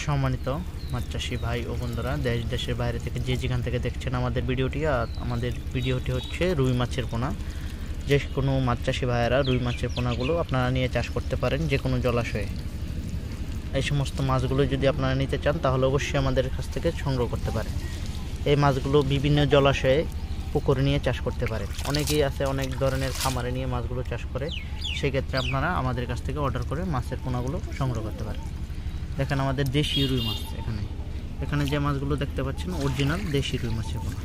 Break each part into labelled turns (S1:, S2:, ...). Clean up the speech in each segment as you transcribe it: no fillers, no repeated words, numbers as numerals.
S1: সম্মানিত মাছ চাষি ভাই ও বন্ধুরা, দেশ দেশের বাইরে থেকে যে যেখান থেকে দেখছেন আমাদের ভিডিওটি, আমাদের ভিডিওটি হচ্ছে রুই মাছের পোনা। যে কোনো মাছ চাষি ভাইয়েরা রুই মাছের পোনাগুলো আপনারা নিয়ে চাষ করতে পারেন যে কোনো জলাশয়ে। এই সমস্ত মাছগুলো যদি আপনারা নিতে চান তাহলে অবশ্যই আমাদের কাছ থেকে সংগ্রহ করতে পারেন। এই মাছগুলো বিভিন্ন জলাশয়ে পুকুরে নিয়ে চাষ করতে পারেন। অনেকেই আছে অনেক ধরনের খামারে নিয়ে মাছগুলো চাষ করে, সেক্ষেত্রে আপনারা আমাদের কাছ থেকে অর্ডার করে মাছের পোনাগুলো সংগ্রহ করতে পারেন। দেখেন আমাদের দেশি রুই মাছ, এখানে যে মাছগুলো দেখতে পাচ্ছেন অরিজিনাল দেশি রুই মাছের পোনা।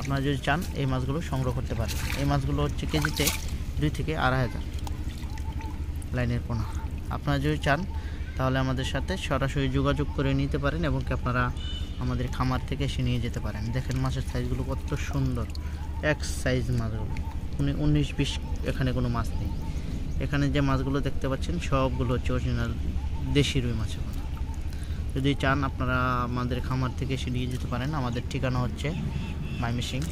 S1: আপনারা যদি চান এই মাছগুলো সংগ্রহ করতে পারেন। এই মাছগুলো হচ্ছে কেজিতে 2 থেকে 2,500 লাইনের পোনা। আপনারা যদি চান তাহলে আমাদের সাথে সরাসরি যোগাযোগ করে নিতে পারেন এবং কি আপনারা আমাদের খামার থেকে এসে নিয়ে যেতে পারেন। দেখেন মাছের সাইজগুলো কত সুন্দর, এক সাইজ মাছগুলো, 19-20 এখানে কোনো মাছ নেই। এখানে যে মাছগুলো দেখতে পাচ্ছেন সবগুলো হচ্ছে অরিজিনাল দেশি রুই মাছের পোনা। যদি চান আপনারা আমাদের খামার থেকে এসে নিয়ে যেতে পারেন। আমাদের ঠিকানা হচ্ছে ময়মনসিংহ,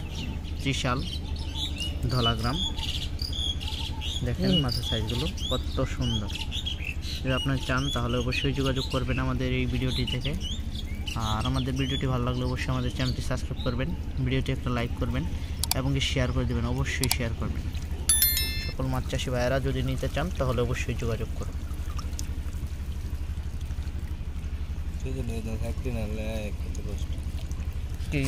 S1: ত্রিশাল, ধলাগ্রাম। দেখেন মাছের সাইজগুলো কত সুন্দর। যদি আপনারা চান তাহলে অবশ্যই যোগাযোগ করবেন আমাদের এই ভিডিওটি থেকে। আর আমাদের ভিডিওটি ভালো লাগলে অবশ্যই আমাদের চ্যানেলটি সাবস্ক্রাইব করবেন, ভিডিওটি একটা লাইক করবেন এবং কি শেয়ার করে দেবেন, অবশ্যই শেয়ার করবেন। সকল মাছ চাষি ভাইয়েরা যদি নিতে চান তাহলে অবশ্যই যোগাযোগ করুন। কি